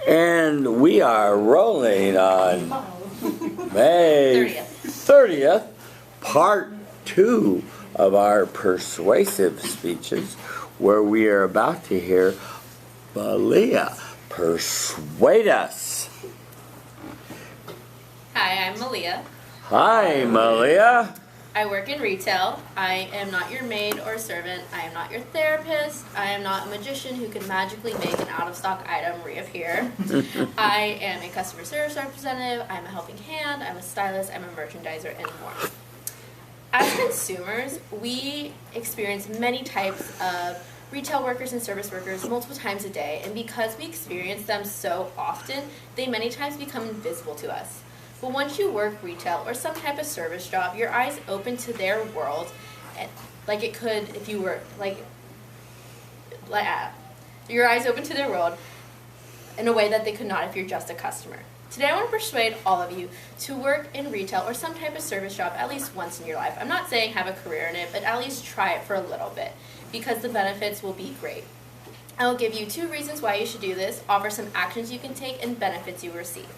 And we are rolling on May 30th, part 2 of our persuasive speeches, where we are about to hear Malia persuade us. Hi, I'm Malia. Hi, Malia. I work in retail. I am not your maid or servant. I am not your therapist. I am not a magician who can magically make an out-of-stock item reappear. I am a customer service representative. I'm a helping hand. I'm a stylist. I'm a merchandiser, and more. As consumers, we experience many types of retail workers and service workers multiple times a day, and because we experience them so often, they many times become invisible to us. But once you work retail or some type of service job, your eyes open to their world, and like it could if you were your eyes open to their world in a way that they could not if you're just a customer. Today I want to persuade all of you to work in retail or some type of service job at least once in your life. I'm not saying have a career in it, but at least try it for a little bit because the benefits will be great. I will give you 2 reasons why you should do this, offer some actions you can take, and benefits you receive.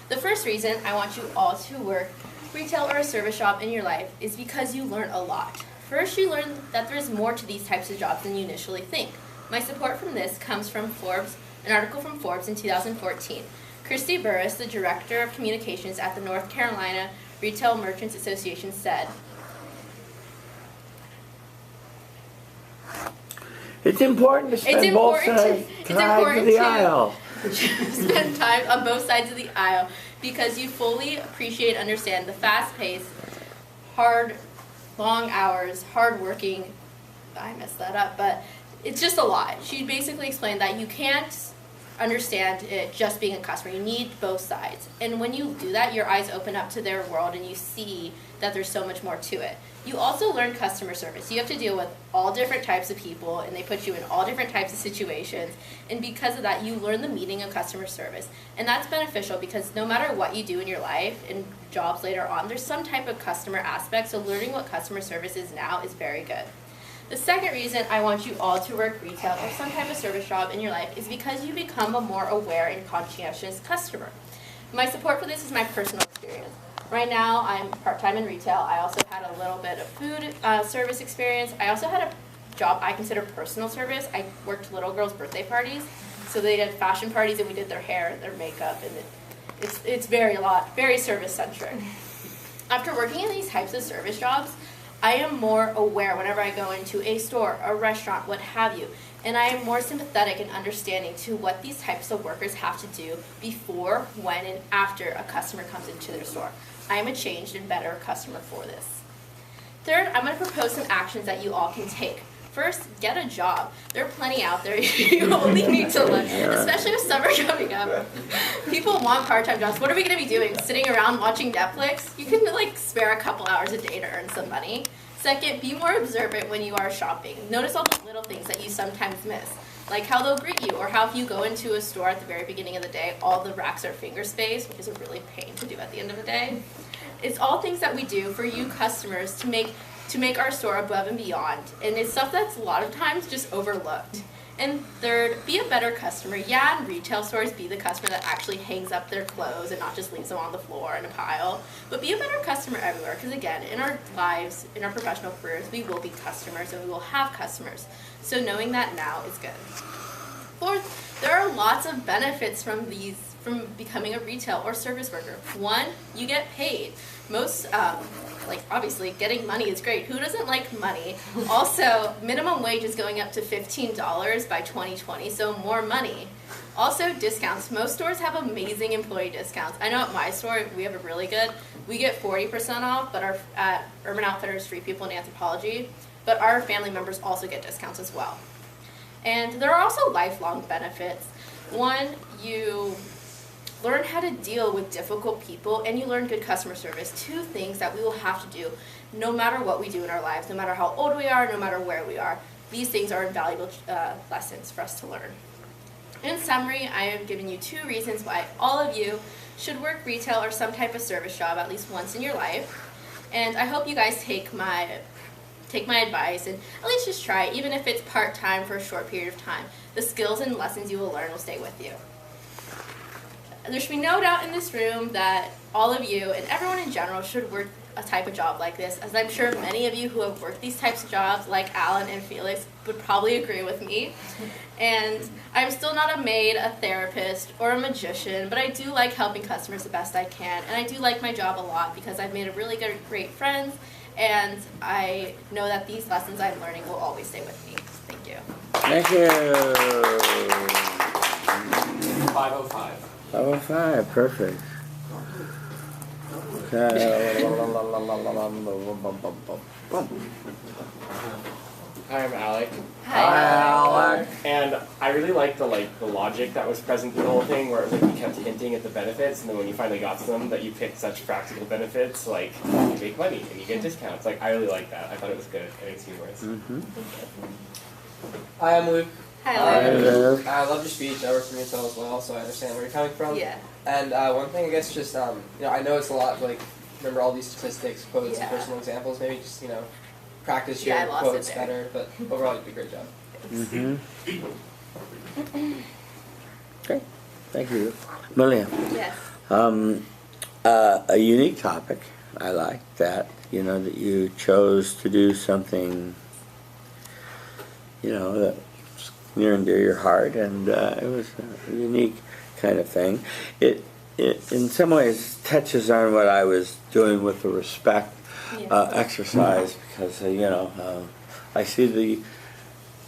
The first reason I want you all to work retail or a service job in your life is because you learn a lot. First, you learn that there's more to these types of jobs than you initially think. My support from this comes from Forbes, an article from Forbes in 2014. Christy Burris, the Director of Communications at the North Carolina Retail Merchants Association, said, It's important to spend both sides of the aisle. Spend time on both sides of the aisle because you fully appreciate and understand the fast-paced, hard, long hours, hard-working, I messed that up, but it's just a lot. She basically explained that you can't understand it just being a customer. You need both sides. And when you do that, your eyes open up to their world and you see that there's so much more to it. You also learn customer service. You have to deal with all different types of people, and they put you in all different types of situations. And because of that, you learn the meaning of customer service. And that's beneficial because no matter what you do in your life and jobs later on, there's some type of customer aspect. So learning what customer service is now is very good. The second reason I want you all to work retail or some type of service job in your life is because you become a more aware and conscientious customer. My support for this is my personal experience. Right now, I'm part-time in retail. I also had a little bit of food service experience. I also had a job I consider personal service. I worked little girls' birthday parties. So they did fashion parties and we did their hair, their makeup, and it's very service-centric. After working in these types of service jobs, I am more aware whenever I go into a store, a restaurant, what have you, and I am more sympathetic and understanding to what these types of workers have to do before, when, and after a customer comes into their store. I am a changed and better customer for this. Third, I'm going to propose some actions that you all can take. First, get a job. There are plenty out there. You only need to look, especially with summer coming up. People want part-time jobs. What are we going to be doing? Sitting around watching Netflix? You can spare a couple hours a day to earn some money. Second, be more observant when you are shopping. Notice all the little things that you sometimes miss, like how they'll greet you, or how if you go into a store at the very beginning of the day, all the racks are finger spaced, which is a really pain to do at the end of the day. It's all things that we do for you customers to make our store above and beyond, and it's stuff that's a lot of times just overlooked. And third, be a better customer. Yeah, in retail stores, be the customer that actually hangs up their clothes and not just leaves them on the floor in a pile. But be a better customer everywhere, because again, in our lives, in our professional careers, we will be customers and we will have customers. So knowing that now is good. Fourth, there are lots of benefits from becoming a retail or service worker. One, you get paid. Most, obviously, getting money is great. Who doesn't like money? Also, minimum wage is going up to $15 by 2020, so more money. Also, discounts. Most stores have amazing employee discounts. I know at my store, we have a really good. We get 40% off, but at Urban Outfitters, Free People in Anthropology, but our family members also get discounts as well. And there are also lifelong benefits. One, you learn how to deal with difficult people, and you learn good customer service. 2 things that we will have to do no matter what we do in our lives, no matter how old we are, no matter where we are. These things are invaluable lessons for us to learn. In summary, I have given you 2 reasons why all of you should work retail or some type of service job at least once in your life. And I hope you guys take my advice and at least just try, even if it's part-time for a short period of time. The skills and lessons you will learn will stay with you. there should be no doubt in this room that all of you and everyone in general should work a type of job like this, as I'm sure many of you who have worked these types of jobs, like Alan and Felix, would probably agree with me. And I'm still not a maid, a therapist, or a magician, but I do like helping customers the best I can, and I do like my job a lot because I've made a really great friends, and I know that these lessons I'm learning will always stay with me. Thank you. Thank you. 505. 505, perfect. Okay. Hi, I'm Alec. Hi. Alec. And I really liked the logic that was present through the whole thing, where it was like you kept hinting at the benefits, and then when you finally got to them, that you picked such practical benefits, like you make money and you get discounts. Like I really liked that. I thought it was good and it's humorous. Hi, I'm Luke. Hi, Luke. I love your speech. I work for Ucla as well, so I understand where you're coming from. Yeah. And one thing, I guess, just I know it's a lot. Like, remember all these statistics, quotes, and personal examples. Maybe just practice your quotes better. But overall, you did a great job. Okay. Thank you, Malia. Yes. A unique topic. I like that. That you chose to do something. That's near and dear your heart, and it was a unique kind of thing. It in some ways touches on what I was doing with the respect exercise, because I see the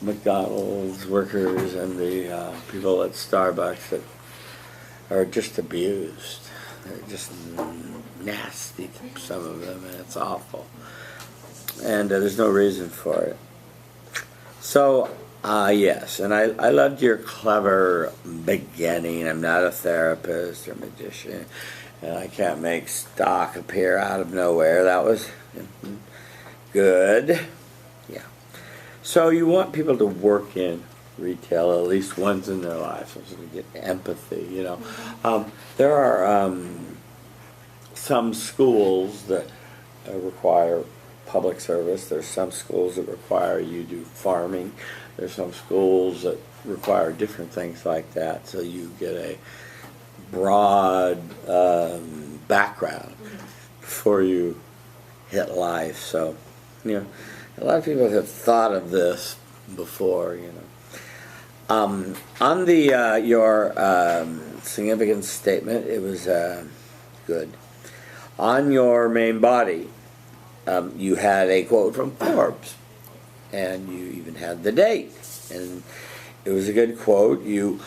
McDonald's workers and the people at Starbucks that are just abused. They're just nasty, some of them, and it's awful. And there's no reason for it. So, yes, and I loved your clever beginning. I'm not a therapist or magician, and I can't make stock appear out of nowhere. That was good. Yeah. So you want people to work in retail at least once in their lives, so they get empathy, There are some schools that require public service. There's some schools that require you do farming. There's some schools that require different things like that, so you get a broad background before you hit life. So, a lot of people have thought of this before, On the your significance statement, it was good. On your main body, you had a quote from Forbes, and you even had the date, and it was a good quote. You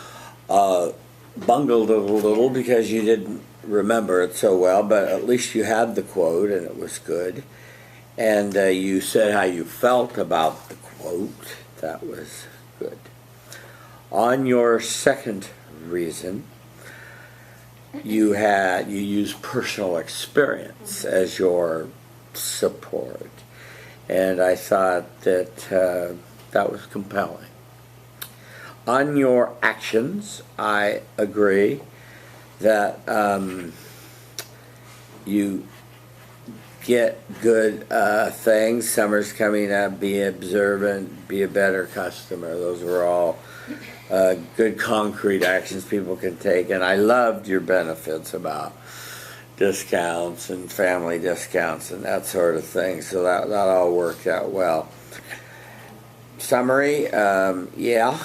bungled it a little because you didn't remember it so well, but at least you had the quote, and it was good. And you said how you felt about the quote. That was good. On your second reason, you used personal experience as your support, and I thought that that was compelling. On your actions, I agree that you get good things. Summer's coming up. Be observant. Be a better customer. Those were all good concrete actions people can take, and I loved your benefits about discounts and family discounts and that sort of thing, so that all worked out well. Summary, yeah,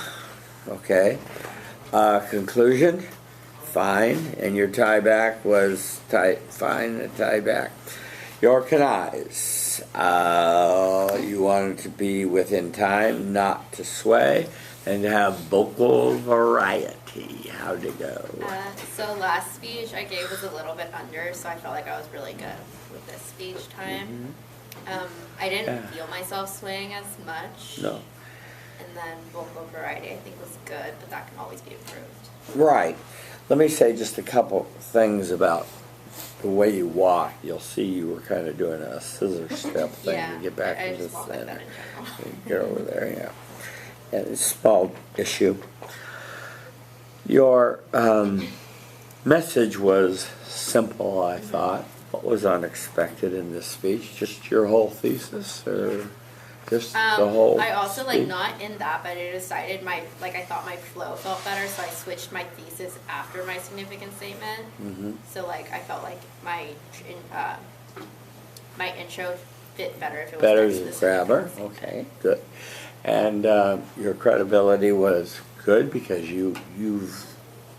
okay. Conclusion, fine, and your tie back was fine, the tie back. Your canais, you wanted to be within time, not to sway, and to have vocal variety. How'd it go? So last speech I gave was a little bit under, so I felt like I was really good with this speech time. I didn't feel myself swaying as much. No. And then vocal variety I think was good, but that can always be improved. Right. Let me say just a couple things about the way you walk. You'll see you were kind of doing a scissor step thing to get back to the center. Like get over there, yeah. And it's a small issue. Your message was simple, I thought. What was unexpected in this speech? Just your whole thesis, or Just the whole. I also speech? not in that, but I decided I thought my flow felt better, so I switched my thesis after my significant statement. Mm-hmm. So I felt like my intro fit better if it was Better next to as the a grabber. significant statement. Okay, good. And your credibility was good because you've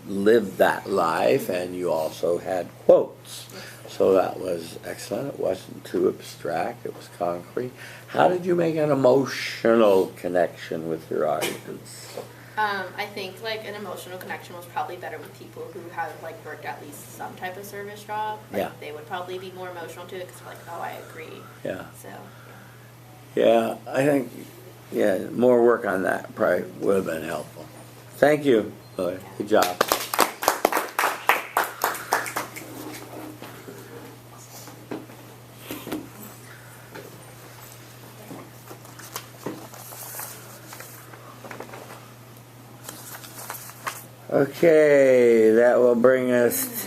lived that life, and you also had quotes. So that was excellent. It wasn't too abstract. It was concrete. How did you make an emotional connection with your audience? I think an emotional connection was probably better with people who have worked at least some type of service job. Yeah. They would probably be more emotional to it because oh, I agree. Yeah. So. Yeah, I think more work on that probably would have been helpful. Thank you, Lily. Good job. Okay, that will bring us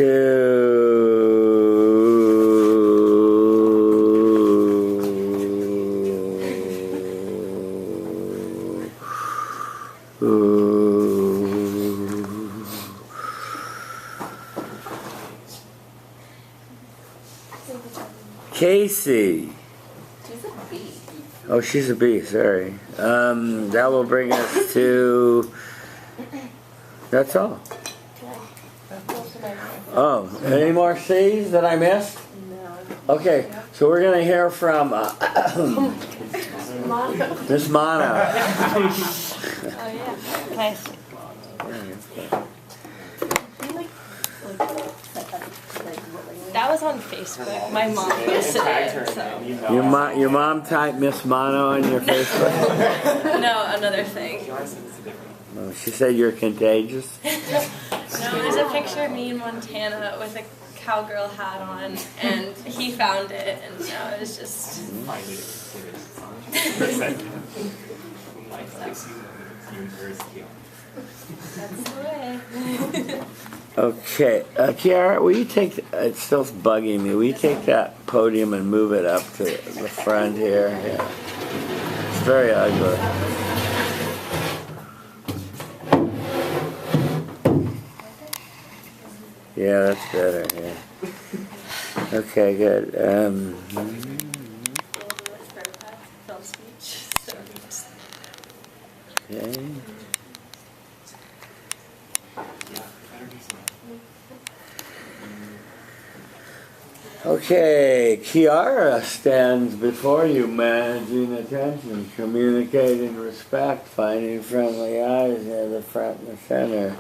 Casey. She's a bee. Oh, she's a bee, sorry. That will bring us to... That's all. Oh, any more C's that I missed? No. Okay, so we're going to hear from Miss Mono. Oh yeah. Okay. That was on Facebook. My mom posted it. So. Your mom typed Miss Mono on your Facebook? No, another thing. Oh, she said you're contagious. No, there's a picture of me in Montana with a cowgirl hat on, and he found it, and it was just. That's the way. Okay, Chiara, will you take, it's still bugging me, will you take that podium and move it up to the front here? Yeah. It's very ugly. Yeah, that's better, yeah. Okay, good. Film speech. Okay. Okay, Chiara stands before you, managing attention, communicating respect, finding friendly eyes near the front and the center.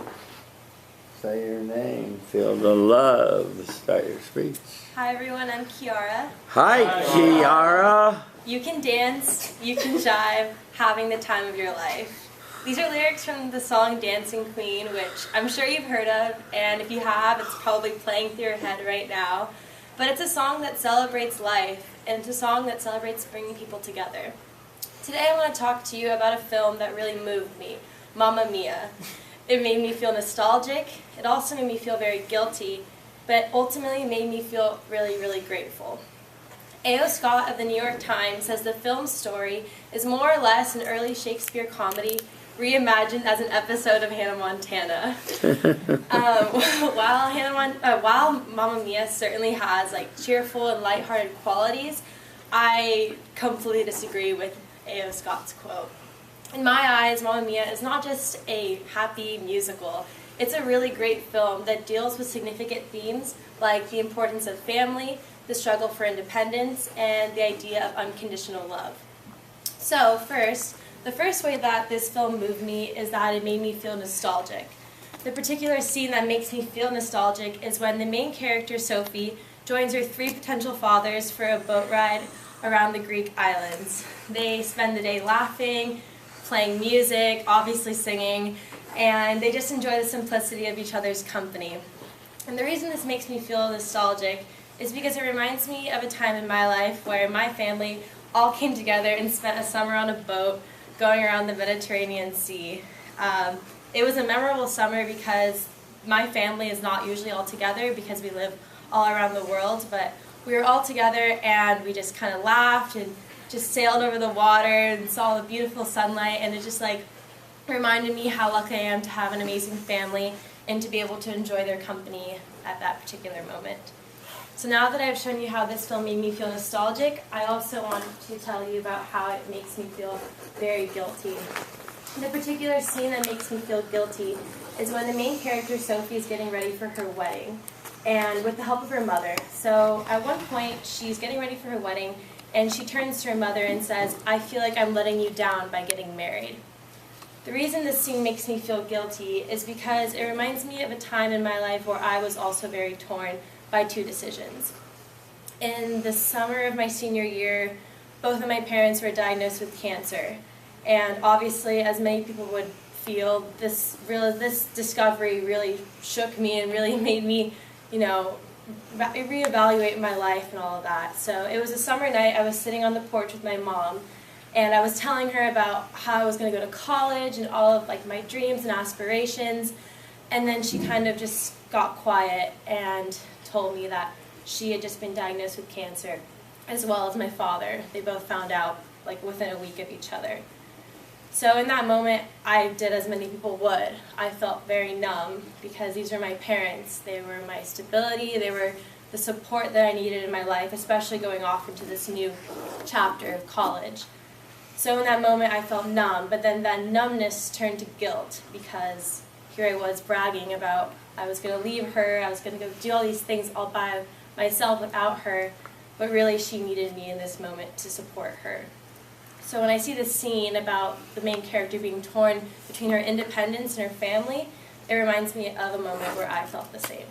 Say your name, feel the love, start your speech. Hi everyone, I'm Chiara. Hi, Chiara. You can dance, you can jive, having the time of your life. These are lyrics from the song Dancing Queen, which I'm sure you've heard of, and if you have, it's probably playing through your head right now. But it's a song that celebrates life, and it's a song that celebrates bringing people together. Today I want to talk to you about a film that really moved me, Mamma Mia. It made me feel nostalgic, it also made me feel very guilty, but ultimately made me feel really, really grateful. A.O. Scott of the New York Times says the film's story is more or less an early Shakespeare comedy reimagined as an episode of Hannah Montana. While Mamma Mia certainly has cheerful and lighthearted qualities, I completely disagree with A.O. Scott's quote. In my eyes, Mamma Mia is not just a happy musical. It's a really great film that deals with significant themes like the importance of family, the struggle for independence, and the idea of unconditional love. So the first way that this film moved me is that it made me feel nostalgic. The particular scene that makes me feel nostalgic is when the main character, Sophie, joins her 3 potential fathers for a boat ride around the Greek islands. They spend the day laughing, playing music, obviously singing, and they just enjoy the simplicity of each other's company. And the reason this makes me feel nostalgic is because it reminds me of a time in my life where my family all came together and spent a summer on a boat going around the Mediterranean Sea. It was a memorable summer because my family is not usually all together because we live all around the world, but we were all together and we just kind of laughed and just sailed over the water and saw the beautiful sunlight, and it just like reminded me how lucky I am to have an amazing family and to be able to enjoy their company at that particular moment. So now that I've shown you how this film made me feel nostalgic, I also want to tell you about how it makes me feel very guilty. The particular scene that makes me feel guilty is when the main character, Sophie, is getting ready for her wedding, and with the help of her mother. So at one point, she's getting ready for her wedding, and she turns to her mother and says, "I feel like I'm letting you down by getting married." The reason this scene makes me feel guilty is because it reminds me of a time in my life where I was also very torn by two decisions. In the summer of my senior year, both of my parents were diagnosed with cancer. And obviously, as many people would feel, this discovery really shook me and really made me, reevaluate my life and all of that. So it was a summer night. I was sitting on the porch with my mom, and I was telling her about how I was going to go to college and all of like my dreams and aspirations. And then she kind of just got quiet and told me that she had just been diagnosed with cancer, as well as my father. They both found out like within a week of each other. So in that moment, I did as many people would. I felt very numb because these were my parents. They were my stability. They were the support that I needed in my life, especially going off into this new chapter of college. So in that moment, I felt numb, but then that numbness turned to guilt because here I was bragging about I was going to leave her, I was going to go do all these things all by myself without her, but really she needed me in this moment to support her. So when I see this scene about the main character being torn between her independence and her family, it reminds me of a moment where I felt the same.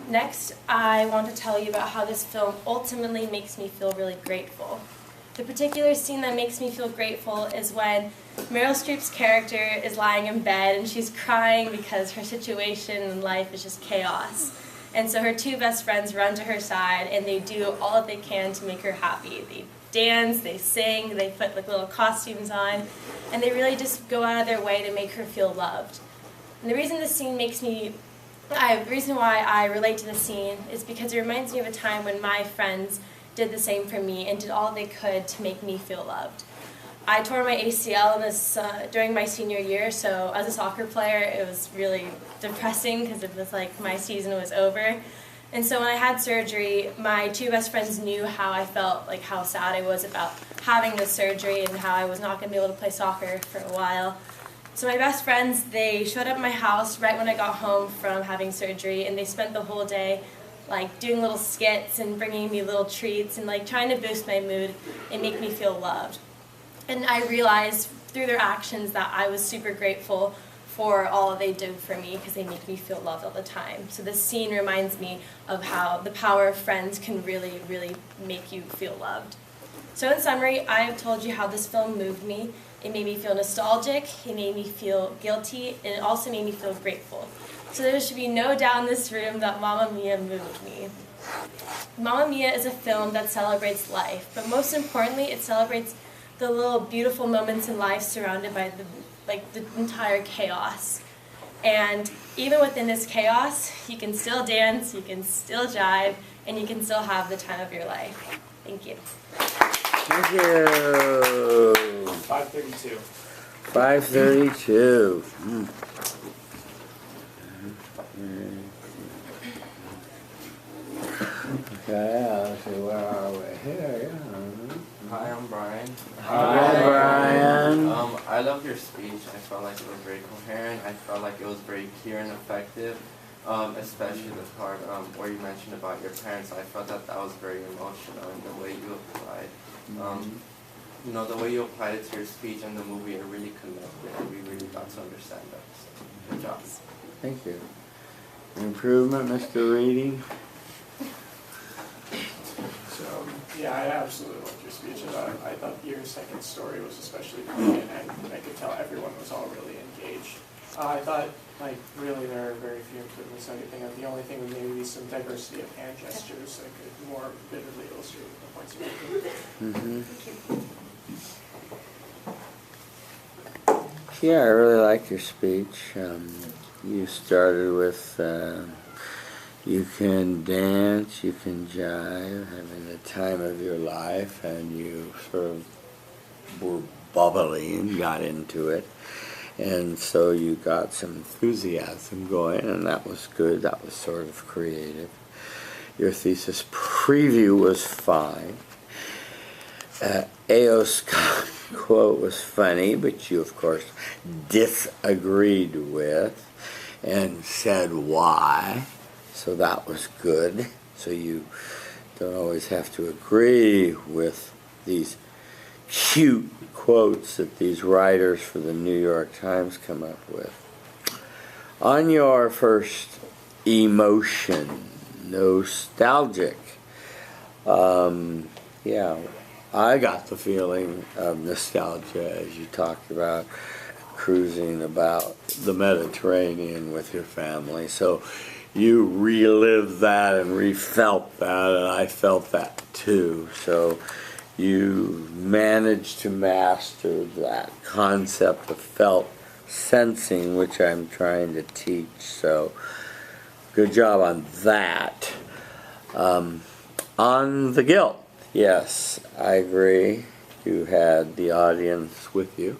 Next, I want to tell you about how this film ultimately makes me feel really grateful. The particular scene that makes me feel grateful is when Meryl Streep's character is lying in bed and she's crying because her situation in life is just chaos. And so her two best friends run to her side and they do all that they can to make her happy. They dance, they sing, they put like little costumes on, and they really just go out of their way to make her feel loved. And the reason this scene the reason why I relate to this scene is because it reminds me of a time when my friends did the same for me and did all they could to make me feel loved. I tore my ACL during my senior year, so as a soccer player it was really depressing because it was like my season was over. And so when I had surgery, my two best friends knew how I felt, like how sad I was about having this surgery and how I was not going to be able to play soccer for a while. So my best friends, they showed up at my house right when I got home from having surgery, and they spent the whole day like doing little skits and bringing me little treats and like trying to boost my mood and make me feel loved. And I realized through their actions that I was super grateful for all they do for me because they make me feel loved all the time. So this scene reminds me of how the power of friends can really, really make you feel loved. So in summary, I have told you how this film moved me. It made me feel nostalgic, it made me feel guilty, and it also made me feel grateful. So there should be no doubt in this room that Mamma Mia moved me. Mamma Mia is a film that celebrates life, but most importantly, it celebrates the little beautiful moments in life surrounded by the entire chaos. And even within this chaos, you can still dance, you can still jive, and you can still have the time of your life. Thank you. Thank you. 5:32. 5:32. Okay, let's see, where are we? Here, yeah. Hi, I'm Brian. Hi, Brian. I love your speech. I felt like it was very coherent. I felt like it was very clear and effective, especially the part where you mentioned about your parents. I felt that that was very emotional in the way you applied. The way you applied it to your speech and the movie, it really connected, and we really got to understand that. So, good job. Thank you. Improvement, Mr. Reading? So, yeah, I absolutely loved your speech. I thought your second story was especially brilliant, and I could tell everyone was all really engaged. I thought, really there are very few improvements. I could think of the only thing would maybe be some diversity of hand gestures that could more vividly illustrate the points you're making. Yeah, I really liked your speech. You started with, You can dance, you can jive, having the time of your life, and you sort of were bubbly and got into it. And so you got some enthusiasm going, and that was good. That was sort of creative. Your thesis preview was fine. A.O. Scott quote was funny, but you, of course, disagreed with and said why. So that was good. So you don't always have to agree with these cute quotes that these writers for the New York Times come up with. On your first emotion, nostalgic. Yeah, I got the feeling of nostalgia as you talked about cruising about the Mediterranean with your family. So you relived that and refelt that, and I felt that too. So you managed to master that concept of felt sensing, which I'm trying to teach. So good job on that. On the guilt, yes, I agree. You had the audience with you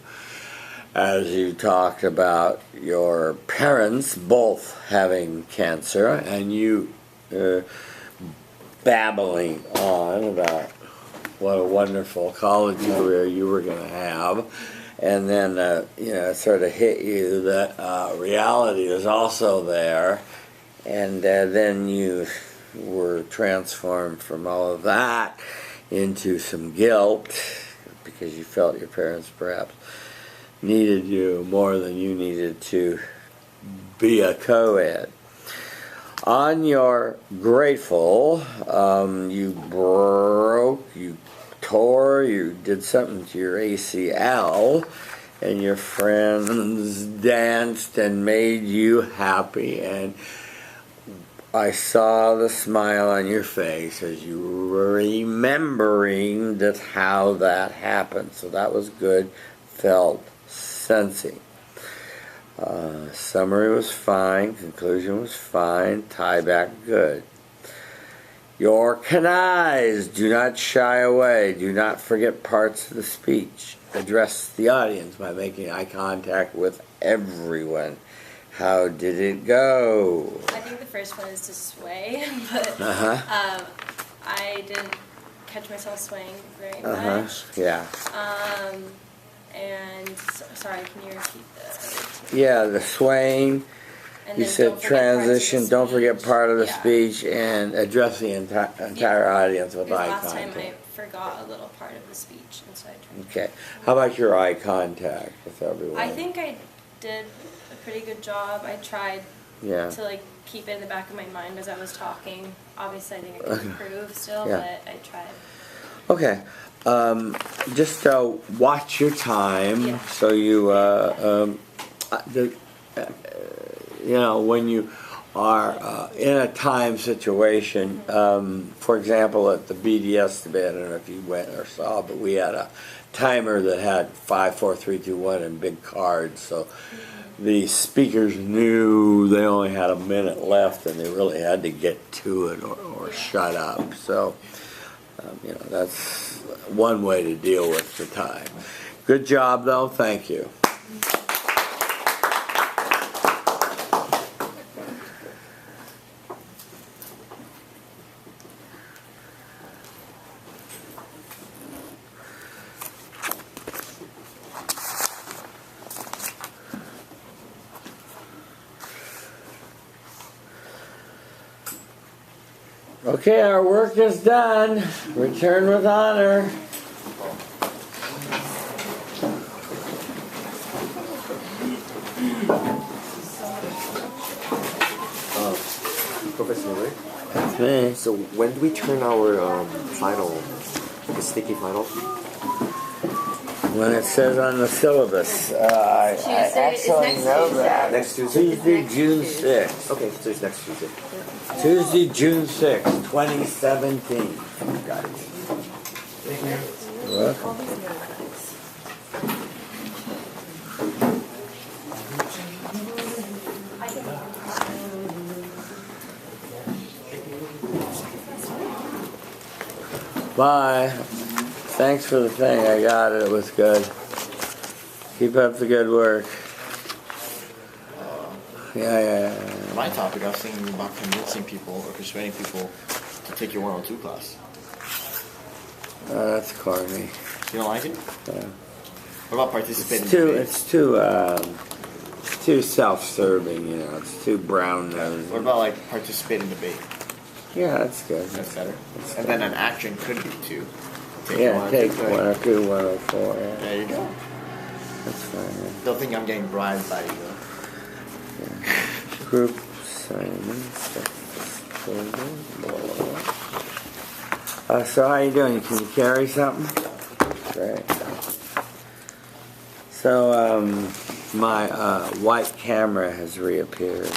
as you talked about your parents both having cancer, and you babbling on about what a wonderful college career you were going to have, and then it sort of hit you that reality is also there, and then you were transformed from all of that into some guilt because you felt your parents perhaps needed you more than you needed to be a co-ed. On your grateful, you broke, you tore, you did something to your ACL, and your friends danced and made you happy, and I saw the smile on your face as you were remembering just how that happened. So that was good, felt sensing. Summary was fine, conclusion was fine, tie back good. Your canais, do not shy away, do not forget parts of the speech. Address the audience by making eye contact with everyone. How did it go? I think the first one is to sway, but I didn't catch myself swaying very much. Yeah. Sorry, can you repeat the other two? Yeah, the swaying. And You then said don't forget parts of the transition, don't forget speech. part of the Yeah. speech, and address the entire audience with Because eye last contact. time I forgot a little part of the speech, and so I tried. Okay. How about your eye contact with everyone? I think I did a pretty good job. I tried Yeah. to keep it in the back of my mind as I was talking. Obviously, I think I could improve still, Yeah. but I tried. Okay. Just watch your time. Yeah. So you, when you are in a time situation, for example, at the BDS debate, I don't know if you went or saw, but we had a timer that had 5, 4, 3, 2, 1 and big cards. So the speakers knew they only had a minute left, and they really had to get to it or shut up. So, that's one way to deal with the time. Good job, though. Thank you. Okay, our work is done. Return with honor. Professor Ray? That's me. So when do we turn our final, the sticky final? When it says on the syllabus, I actually know that. Next Tuesday? Tuesday, June 6th. Okay, so it's next Tuesday. Tuesday, June 6th, 2017. Got it. You're welcome. Bye. Thanks for the thing. I got it. It was good. Keep up the good work. Yeah. My topic, I was thinking about convincing people or persuading people to take your 102 class. That's corny. You don't like it? Yeah. What about participating? It's too self-serving, you know. It's too brown-nosed. What about like participate in debate? Yeah, that's good. That's better. That's And then an action could be to take take 102. 102, 104. Yeah. There you go. That's fine. Yeah. Don't think I'm getting bribed by you though. Group assignments. So how you doing? Can you carry something? Great. So my white camera has reappeared.